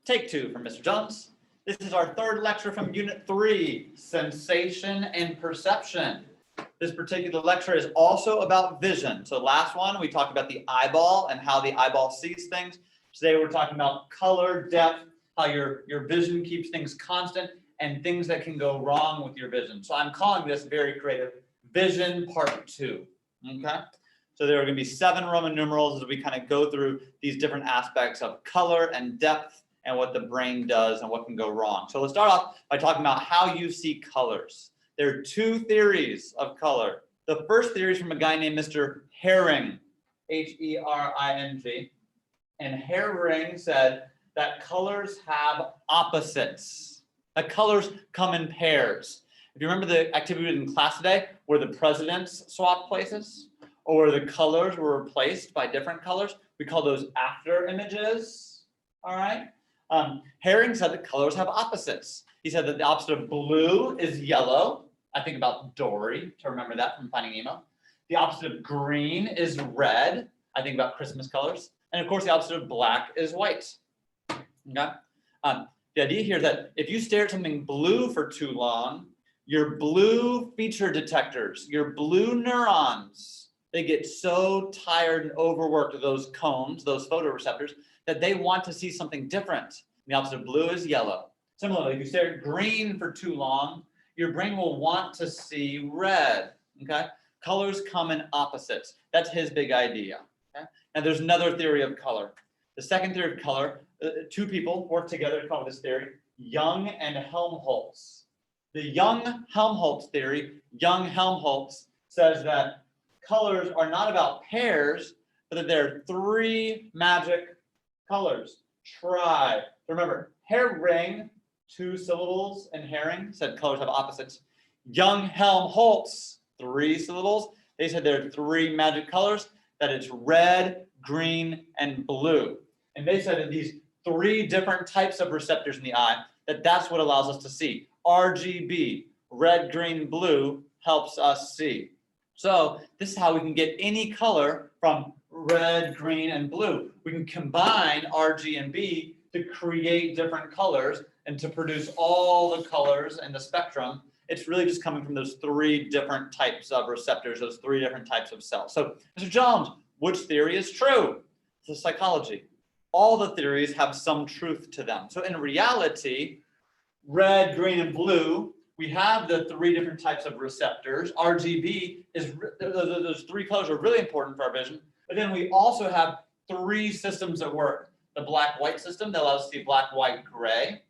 Take two from Mr. Jones. This is our third lecture from Unit 3, Sensation and Perception. This particular lecture is also about vision. So last one, we talked about the eyeball and how the eyeball sees things. Today we're talking about color, depth, how your vision keeps things constant, and things that can go wrong with your vision. So I'm calling this very creative, Vision Part 2, okay? So there are going to be 7 Roman numerals as we kind of go through these different aspects of color and depth and what the brain does and what can go wrong. So let's start off by talking about how you see colors. There are 2 theories of color. The first theory is from a guy named Mr. Hering, H-E-R-I-N-G. And Hering said that colors have opposites, that colors come in pairs. If you remember the activity we did in class today, where the presidents swapped places, or the colors were replaced by different colors, we call those after images, all right? Hering said that colors have opposites. He said that the opposite of blue is yellow. I think about Dory, to remember that from Finding Nemo. The opposite of green is red. I think about Christmas colors. And of course, the opposite of black is white. Okay? The idea here is that if you stare at something blue for too long, your blue feature detectors, your blue neurons, they get so tired and overworked of those cones, those photoreceptors, that they want to see something different. The opposite of blue is yellow. Similarly, if you stare at green for too long, your brain will want to see red, okay? Colors come in opposites. That's his big idea, okay? Now there's another theory of color. The second theory of color, 2 people work together to come up with this theory, Young and Helmholtz. The Young-Helmholtz theory, Young-Helmholtz says that colors are not about pairs, but that there are 3 magic colors. Try. Remember, Hering, 2 syllables, and Hering said colors have opposites. Young-Helmholtz, 3 syllables. They said there are 3 magic colors, that it's red, green, and blue. And they said that these 3 different types of receptors in the eye, that's what allows us to see. RGB, red, green, blue, helps us see. So this is how we can get any color from red, green, and blue. We can combine RG and B to create different colors and to produce all the colors in the spectrum. It's really just coming from those 3 different types of receptors, those 3 different types of cells. So, Mr. Jones, which theory is true? It's psychology. All the theories have some truth to them. So in reality, red, green, and blue, we have the 3 different types of receptors. RGB is, those 3 colors are really important for our vision. But then we also have 3 systems at work. The black-white system that allows us to see black, white, gray.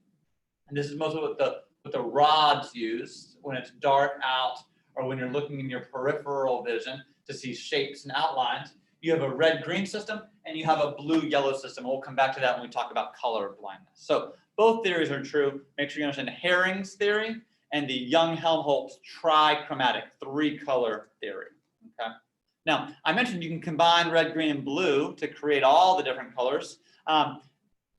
And this is mostly what the rods use when it's dark out or when you're looking in your peripheral vision to see shapes and outlines. You have a red-green system and you have a blue-yellow system. We'll come back to that when we talk about color blindness. So both theories are true. Make sure you understand Hering's theory and the Young-Helmholtz trichromatic 3-color theory. Okay. Now, I mentioned you can combine red, green, and blue to create all the different colors.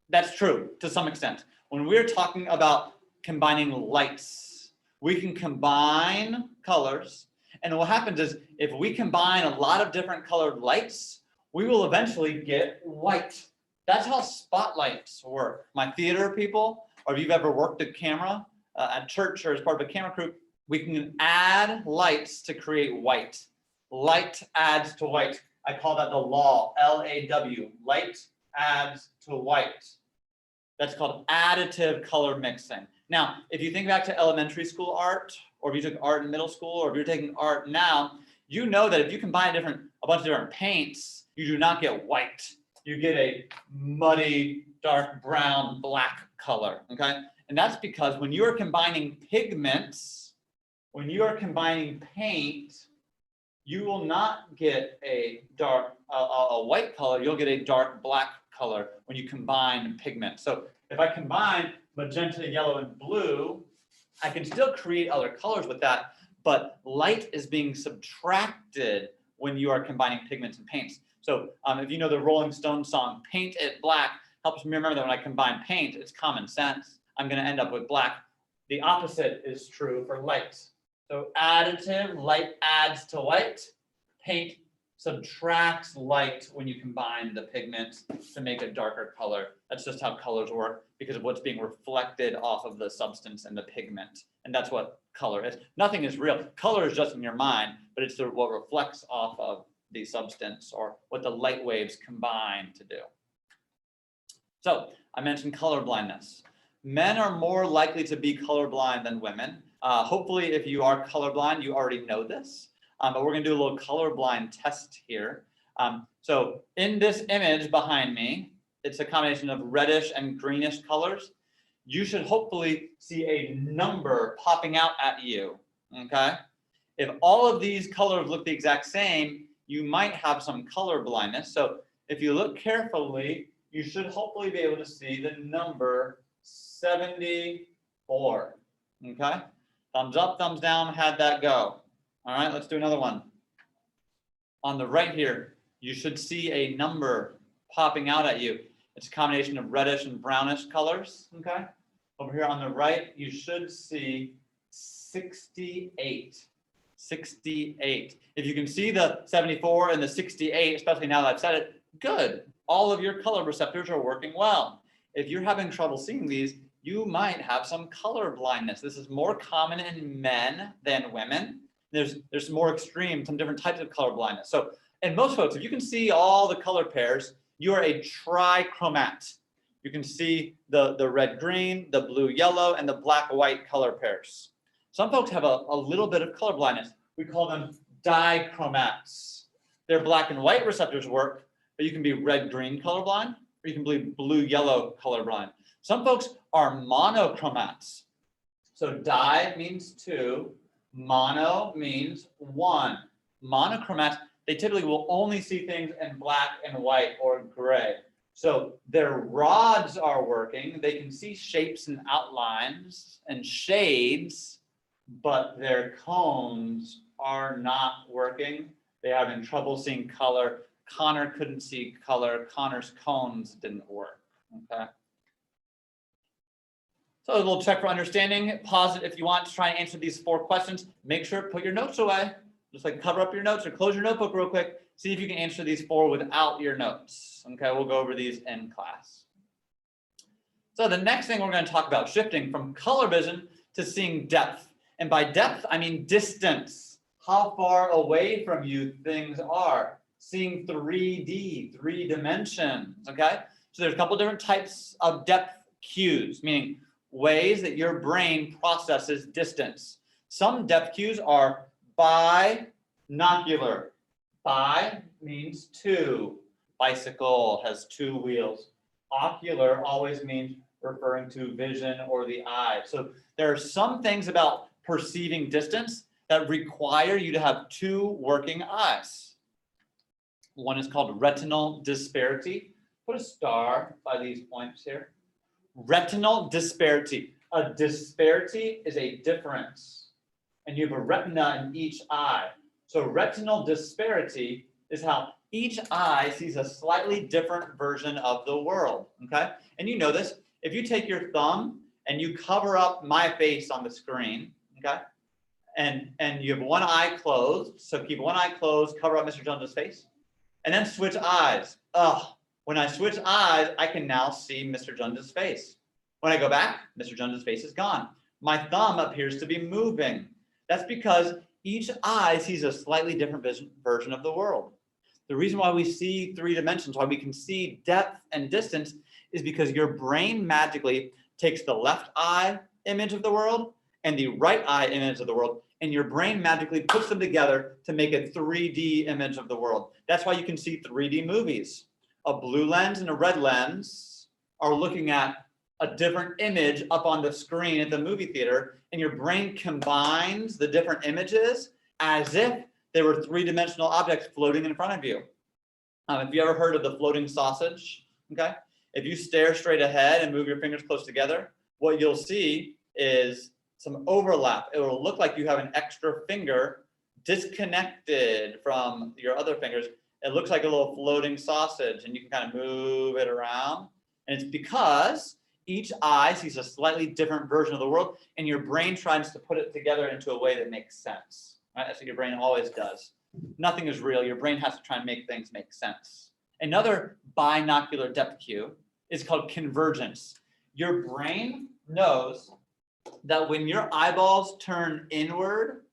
That's true to some extent. When we're talking about combining lights, we can combine colors. And what happens is if we combine a lot of different colored lights, we will eventually get white. That's how spotlights work. My theater people, or if you've ever worked a camera at church or as part of a camera crew, we can add lights to create white. Light adds to white. I call that the law, L-A-W. Light adds to white. That's called additive color mixing. Now, if you think back to elementary school art, or if you took art in middle school, or if you're taking art now, you know that if you combine a bunch of different paints, you do not get white. You get a muddy, dark brown, black color, okay? And that's because when you are combining pigments, when you are combining paint, you will not get a white color, you'll get a dark black color when you combine pigments. So if I combine magenta, yellow, and blue, I can still create other colors with that, but light is being subtracted when you are combining pigments and paints. So if you know the Rolling Stones song, Paint It Black, helps me remember that when I combine paint, it's common sense. I'm gonna end up with black. The opposite is true for light. So additive, light adds to white, paint subtracts light when you combine the pigments to make a darker color. That's just how colors work because of what's being reflected off of the substance and the pigment. And that's what color is. Nothing is real. Color is just in your mind, but it's what reflects off of the substance or what the light waves combine to do. So I mentioned color blindness. Men are more likely to be colorblind than women. Hopefully, if you are colorblind, you already know this. But we're going to do a little colorblind test here. So in this image behind me, it's a combination of reddish and greenish colors. You should hopefully see a number popping out at you, okay? If all of these colors look the exact same, you might have some color blindness. So if you look carefully, you should hopefully be able to see the number 74, okay? Thumbs up, thumbs down, how'd that go? All right, let's do another one. On the right here, you should see a number popping out at you. It's a combination of reddish and brownish colors, okay? Over here on the right, you should see 68. 68. If you can see the 74 and the 68, especially now that I've said it, good. All of your color receptors are working well. If you're having trouble seeing these, you might have some color blindness. This is more common in men than women. There's more extreme, some different types of color blindness. So, and most folks, if you can see all the color pairs, you are a trichromat. You can see the red-green, the blue-yellow, and the black-white color pairs. Some folks have a little bit of color blindness. We call them dichromats. Their black and white receptors work, but you can be red-green colorblind, or you can be blue-yellow colorblind. Some folks are monochromats. So di means two, mono means one. Monochromats, they typically will only see things in black and white or gray. So their rods are working. They can see shapes and outlines and shades, but their cones are not working. They're having trouble seeing color. Connor couldn't see color. Connor's cones didn't work, okay? So a little check for understanding. Pause it if you want to try and answer these 4 questions. Make sure to put your notes away. Just like cover up your notes or close your notebook real quick. See if you can answer these 4 without your notes. Okay, we'll go over these in class. So the next thing we're going to talk about, shifting from color vision to seeing depth. And by depth, I mean distance. How far away from you things are. Seeing 3D, 3 dimensions, okay? So there's a couple different types of depth cues, meaning ways that your brain processes distance. Some depth cues are binocular. Bi means 2. Bicycle has 2 wheels. Ocular always means referring to vision or the eye. So there are some things about perceiving distance that require you to have 2 working eyes. One is called retinal disparity. Put a star by these points here. Retinal disparity. A disparity is a difference. And you have a retina in each eye. So retinal disparity is how each eye sees a slightly different version of the world, okay? And you know this, if you take your thumb and you cover up my face on the screen, okay? And you have one eye closed, so keep one eye closed, cover up Mr. Jones's face, and then switch eyes. When I switch eyes, I can now see Mr. Jones's face. When I go back, Mr. Jones's face is gone. My thumb appears to be moving. That's because each eye sees a slightly different version of the world. The reason why we see 3 dimensions, why we can see depth and distance, is because your brain magically takes the left eye image of the world and the right eye image of the world, and your brain magically puts them together to make a 3D image of the world. That's why you can see 3D movies. A blue lens and a red lens are looking at a different image up on the screen at the movie theater, and your brain combines the different images as if they were 3-dimensional objects floating in front of you. If you ever heard of the floating sausage, okay? If you stare straight ahead and move your fingers close together, what you'll see is some overlap. It will look like you have an extra finger disconnected from your other fingers. It looks like a little floating sausage, and you can kind of move it around. And it's because each eye sees a slightly different version of the world, and your brain tries to put it together into a way that makes sense. Right? That's what your brain always does. Nothing is real. Your brain has to try and make things make sense. Another binocular depth cue is called convergence. Your brain knows that when your eyeballs turn inward,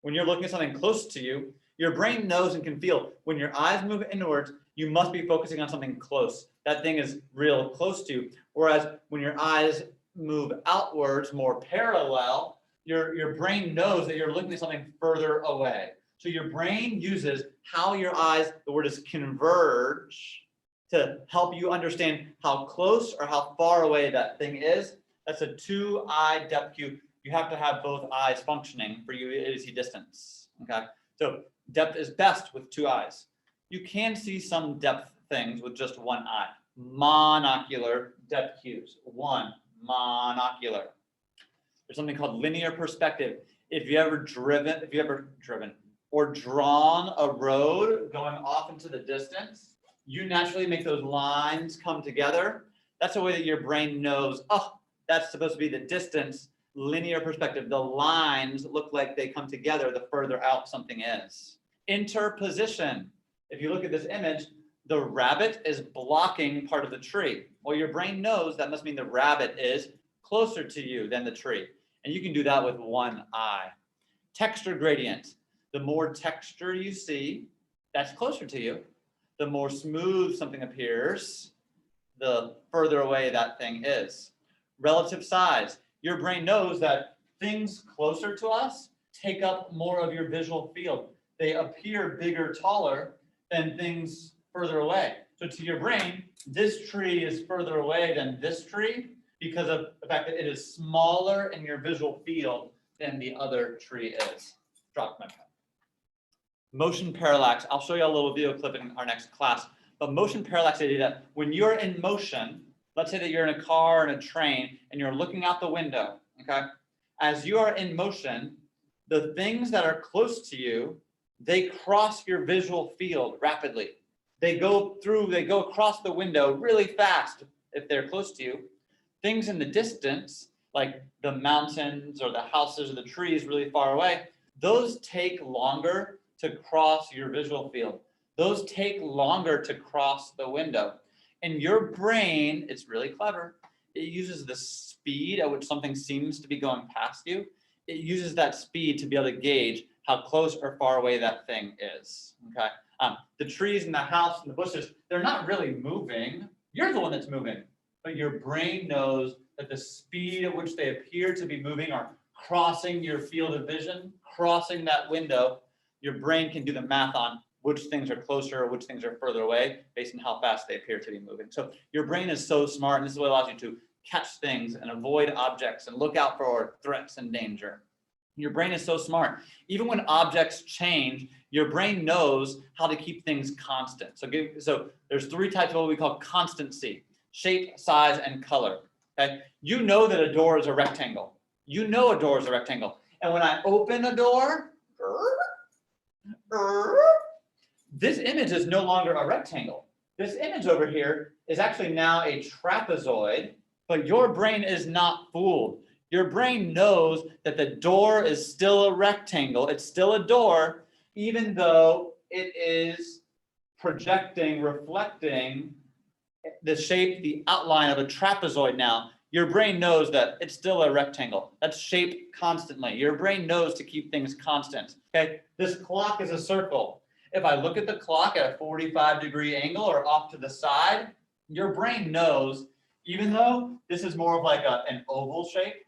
when you're looking at something close to you, your brain knows and can feel when your eyes move inwards, you must be focusing on something close. That thing is real close to you. Whereas when your eyes move outwards, more parallel, your brain knows that you're looking at something further away. So your brain uses how your eyes, the word is converge, to help you understand how close or how far away that thing is. That's a 2-eye depth cue. You have to have both eyes functioning for you to see distance. Okay, so depth is best with 2 eyes. You can see some depth things with just 1 eye. Monocular depth cues. 1, monocular. There's something called linear perspective. If you ever driven or drawn a road going off into the distance, you naturally make those lines come together. That's a way that your brain knows, oh, that's supposed to be the distance. Linear perspective. The lines look like they come together the further out something is. Interposition. If you look at this image, the rabbit is blocking part of the tree. Well, your brain knows that must mean the rabbit is closer to you than the tree. And you can do that with 1 eye. Texture gradient. The more texture you see, that's closer to you. The more smooth something appears, the further away that thing is. Relative size. Your brain knows that things closer to us take up more of your visual field. They appear bigger, taller than things further away. So to your brain, this tree is further away than this tree because of the fact that it is smaller in your visual field than the other tree is. Drop my pen. Motion parallax. I'll show you a little video clip in our next class. But motion parallax idea that when you're in motion, let's say that you're in a car and a train and you're looking out the window, okay? As you are in motion, the things that are close to you, they cross your visual field rapidly. They go across the window really fast if they're close to you. Things in the distance, like the mountains or the houses or the trees really far away, those take longer to cross your visual field. Those take longer to cross the window. And your brain, it's really clever. It uses the speed at which something seems to be going past you. It uses that speed to be able to gauge how close or far away that thing is, okay? The trees and the house and the bushes, they're not really moving. You're the one that's moving, but your brain knows that the speed at which they appear to be moving or crossing your field of vision, crossing that window, your brain can do the math on which things are closer or which things are further away based on how fast they appear to be moving. So your brain is so smart, and this is what allows you to catch things and avoid objects and look out for threats and danger. Your brain is so smart. Even when objects change, your brain knows how to keep things constant. So there's 3 types of what we call constancy: shape, size, and color. Okay? You know that a door is a rectangle. You know a door is a rectangle. And when I open a door, this image is no longer a rectangle. This image over here is actually now a trapezoid, but your brain is not fooled. Your brain knows that the door is still a rectangle. It's still a door, even though it is projecting, reflecting the shape, the outline of a trapezoid now. Your brain knows that it's still a rectangle. That's shaped constantly. Your brain knows to keep things constant. Okay, this clock is a circle. If I look at the clock at a 45-degree angle or off to the side, your brain knows, even though this is more of like an oval shape,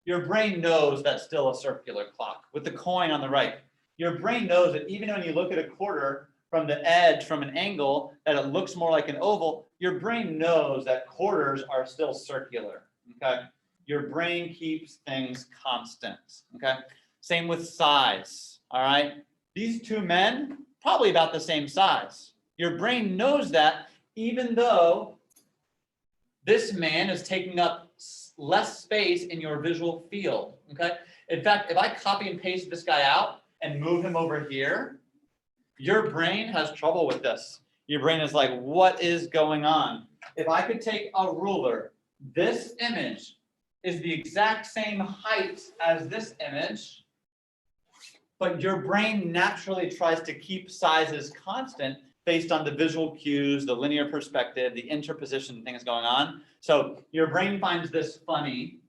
your brain knows that's still a circular clock with the coin on the right. Your brain knows that even when you look at a quarter from the edge, from an angle, that it looks more like an oval, your brain knows that quarters are still circular, okay? Your brain keeps things constant, okay? Same with size, all right? These 2 men, probably about the same size. Your brain knows that even though this man is taking up less space in your visual field, okay? In fact, if I copy and paste this guy out and move him over here, your brain has trouble with this. Your brain is like, what is going on? If I could take a ruler, this image is the exact same height as this image, but your brain naturally tries to keep sizes constant based on the visual cues, the linear perspective, the interposition things going on. So your brain finds this funny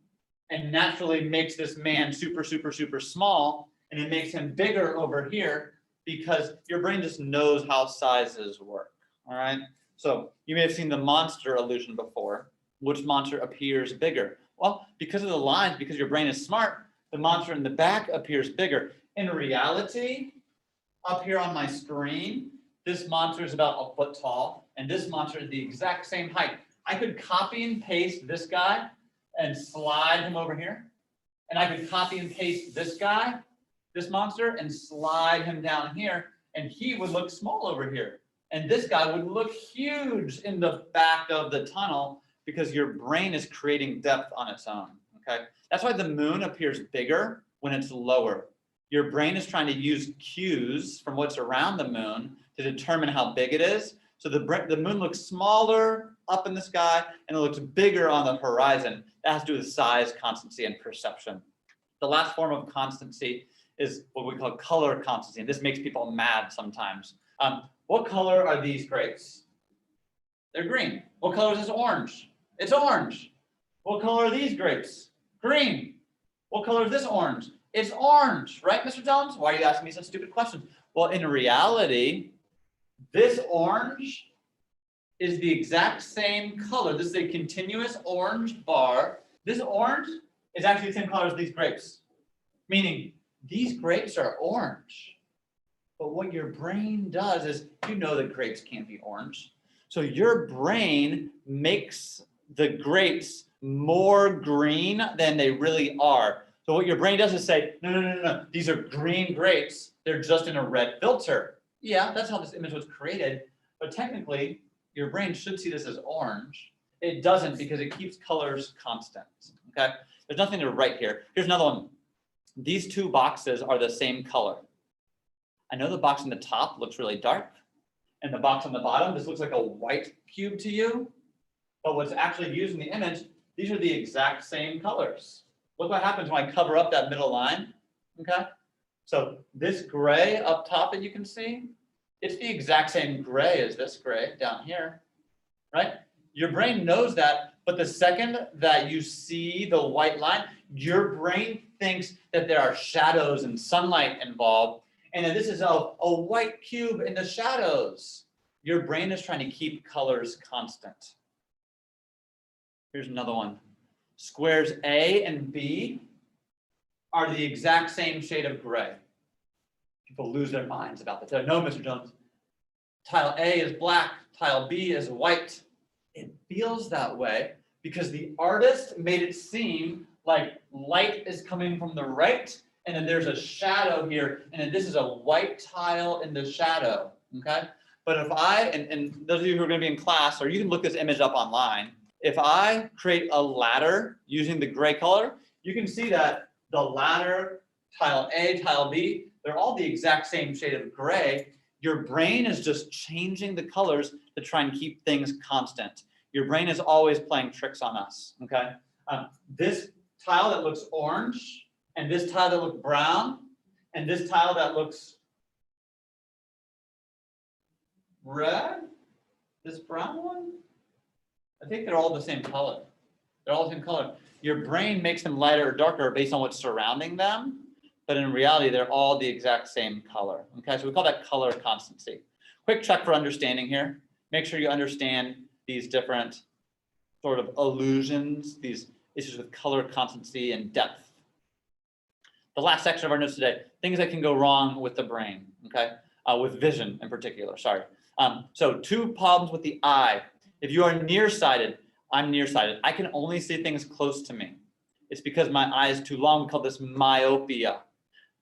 and naturally makes this man super, super, super small, and it makes him bigger over here because your brain just knows how sizes work, all right? So you may have seen the monster illusion before. Which monster appears bigger? Well, because of the lines, because your brain is smart, the monster in the back appears bigger. In reality, up here on my screen, this monster is about a foot tall, and this monster is the exact same height. I could copy and paste this guy and slide him over here. And I could copy and paste this guy, this monster, and slide him down here, and he would look small over here. And this guy would look huge in the back of the tunnel because your brain is creating depth on its own, okay? That's why the moon appears bigger when it's lower. Your brain is trying to use cues from what's around the moon to determine how big it is. So the moon looks smaller up in the sky and it looks bigger on the horizon. That has to do with size, constancy, and perception. The last form of constancy is what we call color constancy, and this makes people mad sometimes. What color are these grapes? They're green. What color is this orange? It's orange. What color are these grapes? Green. What color is this orange? It's orange, right, Mr. Jones? Why are you asking me such stupid questions? Well, in reality, this orange is the exact same color. This is a continuous orange bar. This orange is actually the same color as these grapes, meaning these grapes are orange. But what your brain does is, you know that grapes can't be orange. So your brain makes the grapes more green than they really are. So what your brain does is say, no, these are green grapes. They're just in a red filter. Yeah, that's how this image was created. But technically, your brain should see this as orange. It doesn't because it keeps colors constant, okay? There's nothing to write here. Here's another one. These two boxes are the same color. I know the box on the top looks really dark, and the box on the bottom, this looks like a white cube to you, but what's actually used in the image, these are the exact same colors. Look what happens when I cover up that middle line, okay? So this gray up top that you can see, it's the exact same gray as this gray down here, right? Your brain knows that, but the second that you see the white line, your brain thinks that there are shadows and sunlight involved, and that this is a white cube in the shadows. Your brain is trying to keep colors constant. Here's another one. Squares A and B are the exact same shade of gray. People lose their minds about that. No, Mr. Jones, tile A is black, tile B is white. It feels that way because the artist made it seem like light is coming from the right, and then there's a shadow here, and then this is a white tile in the shadow, okay? But if and those of you who are gonna be in class, or you can look this image up online, if I create a ladder using the gray color, you can see that the ladder, tile A, tile B, they're all the exact same shade of gray. Your brain is just changing the colors to try and keep things constant. Your brain is always playing tricks on us, okay? This tile that looks orange, and this tile that looks brown, and this tile that looks red, this brown one, I think they're all the same color. They're all the same color. Your brain makes them lighter or darker based on what's surrounding them, but in reality, they're all the exact same color. Okay, so we call that color constancy. Quick check for understanding here. Make sure you understand these different sort of illusions, these issues with color constancy and depth. The last section of our notes today, things that can go wrong with the brain, okay? With vision in particular, sorry. So 2 problems with the eye. If you are nearsighted, I'm nearsighted. I can only see things close to me. It's because my eye is too long. We call this myopia.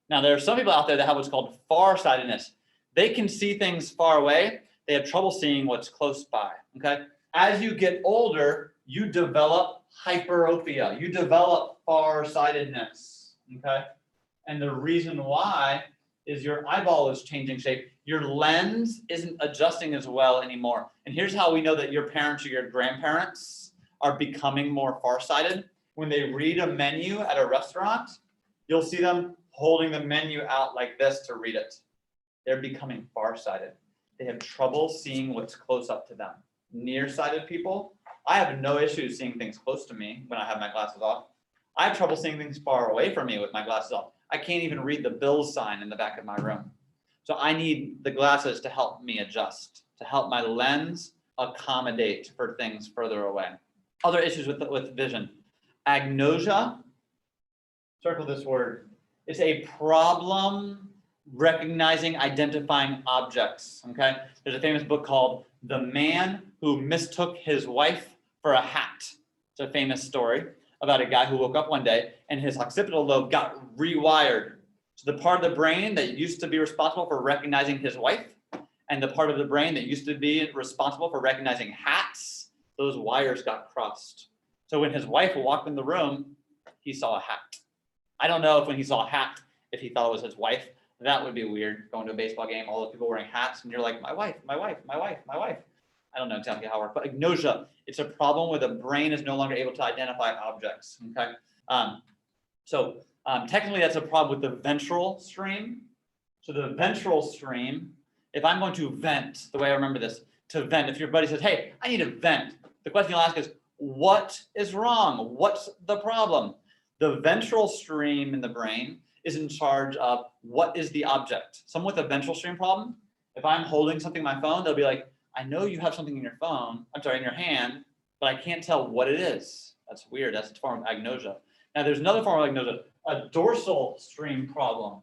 Now, there are some people out there that have what's called farsightedness. They can see things far away. They have trouble seeing what's close by, okay? As you get older, you develop hyperopia. You develop farsightedness, okay? And the reason why is your eyeball is changing shape. Your lens isn't adjusting as well anymore. And here's how we know that your parents or your grandparents are becoming more farsighted. When they read a menu at a restaurant, you'll see them holding the menu out like this to read it. They're becoming farsighted. They have trouble seeing what's close up to them. Nearsighted people, I have no issue seeing things close to me when I have my glasses off. I have trouble seeing things far away from me with my glasses off. I can't even read the bill sign in the back of my room. So I need the glasses to help me adjust, to help my lens accommodate for things further away. Other issues with vision. Agnosia, circle this word. It's a problem recognizing, identifying objects, okay? There's a famous book called The Man Who Mistook His Wife for a Hat. It's a famous story about a guy who woke up one day and his occipital lobe got rewired. So the part of the brain that used to be responsible for recognizing his wife and the part of the brain that used to be responsible for recognizing hats, those wires got crossed. So when his wife walked in the room, he saw a hat. I don't know if when he saw a hat, if he thought it was his wife. That would be weird, going to a baseball game, all those people wearing hats, and you're like, my wife, my wife, my wife, my wife. I don't know exactly how it works, but agnosia, it's a problem where the brain is no longer able to identify objects, okay? Technically that's a problem with the ventral stream. So the ventral stream, if I'm going to vent, the way I remember this, to vent, if your buddy says, hey, I need to vent, the question you'll ask is, what is wrong? What's the problem? The ventral stream in the brain is in charge of what is the object. Someone with a ventral stream problem, if I'm holding something in my phone, they'll be like, I know you have something in your phone, in your hand, but I can't tell what it is. That's weird, that's a form of agnosia. Now there's another form of agnosia, a dorsal stream problem.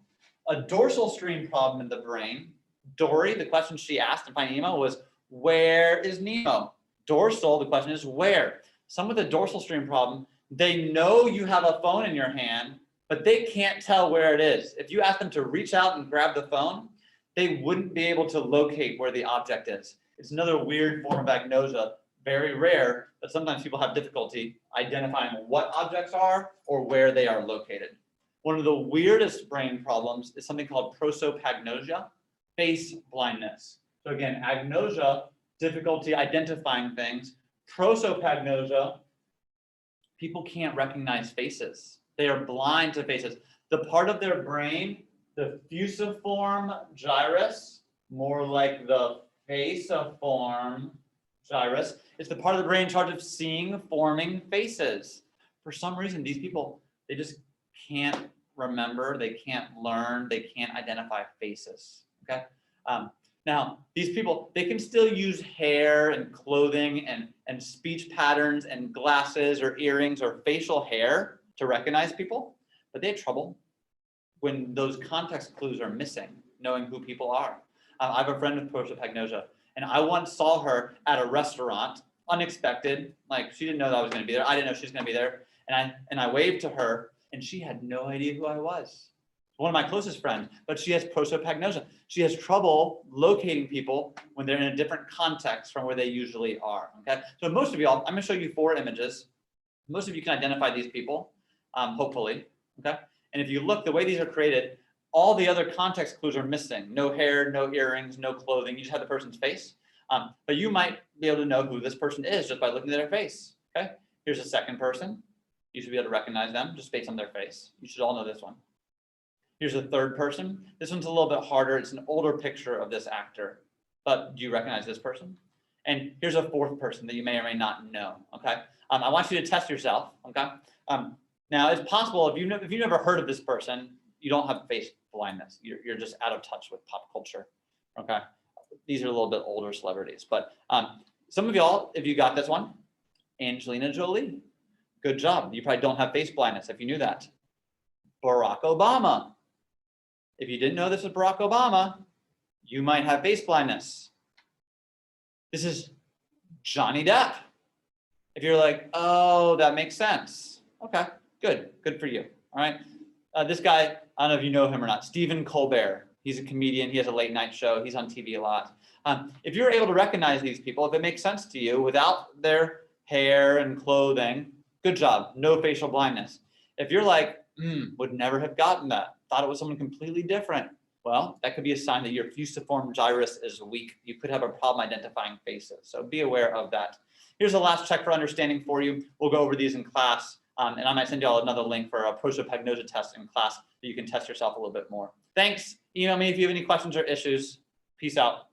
A dorsal stream problem in the brain, Dory, the question she asked in Finding Nemo was, where is Nemo? Dorsal, the question is where? Someone with a dorsal stream problem, they know you have a phone in your hand, but they can't tell where it is. If you ask them to reach out and grab the phone, they wouldn't be able to locate where the object is. It's another weird form of agnosia, very rare, but sometimes people have difficulty identifying what objects are or where they are located. One of the weirdest brain problems is something called prosopagnosia, face blindness. So again, agnosia, difficulty identifying things. Prosopagnosia, people can't recognize faces. They are blind to faces. The part of their brain, the fusiform gyrus, more like the faciform gyrus, is the part of the brain in charge of seeing forming faces. For some reason, these people, they just can't remember, they can't learn, they can't identify faces, okay? Now, these people, they can still use hair and clothing and speech patterns and glasses or earrings or facial hair to recognize people, but they have trouble when those context clues are missing, knowing who people are. I have a friend with prosopagnosia, and I once saw her at a restaurant, unexpected, like she didn't know that I was going to be there. I didn't know she was going to be there, and I waved to her, and she had no idea who I was. One of my closest friends, but she has prosopagnosia. She has trouble locating people when they're in a different context from where they usually are, okay? So most of you, I'm gonna show you 4 images. Most of you can identify these people, hopefully, okay? And if you look, the way these are created, all the other context clues are missing. No hair, no earrings, no clothing, you just have the person's face. But you might be able to know who this person is just by looking at their face, okay? Here's a second person. You should be able to recognize them just based on their face. You should all know this one. Here's a third person. This one's a little bit harder. It's an older picture of this actor, but do you recognize this person? And here's a fourth person that you may or may not know, okay? I want you to test yourself, okay? Now, it's possible if you've never heard of this person, you don't have face blindness. You're just out of touch with pop culture, okay? These are a little bit older celebrities, but some of y'all, if you got this one, Angelina Jolie, good job. You probably don't have face blindness if you knew that. Barack Obama. If you didn't know this was Barack Obama, you might have face blindness. This is Johnny Depp. If you're like, oh, that makes sense. Okay, good for you, all right? This guy, I don't know if you know him or not, Stephen Colbert. He's a comedian, he has a late night show, he's on TV a lot. If you're able to recognize these people, if it makes sense to you without their hair and clothing, good job, no facial blindness. If you're like, would never have gotten that, thought it was someone completely different, well, that could be a sign that your fusiform gyrus is weak. You could have a problem identifying faces, so be aware of that. Here's the last check for understanding for you. We'll go over these in class. And I might send you all another link for a prosopagnosia test in class that you can test yourself a little bit more. Thanks. Email me if you have any questions or issues. Peace out.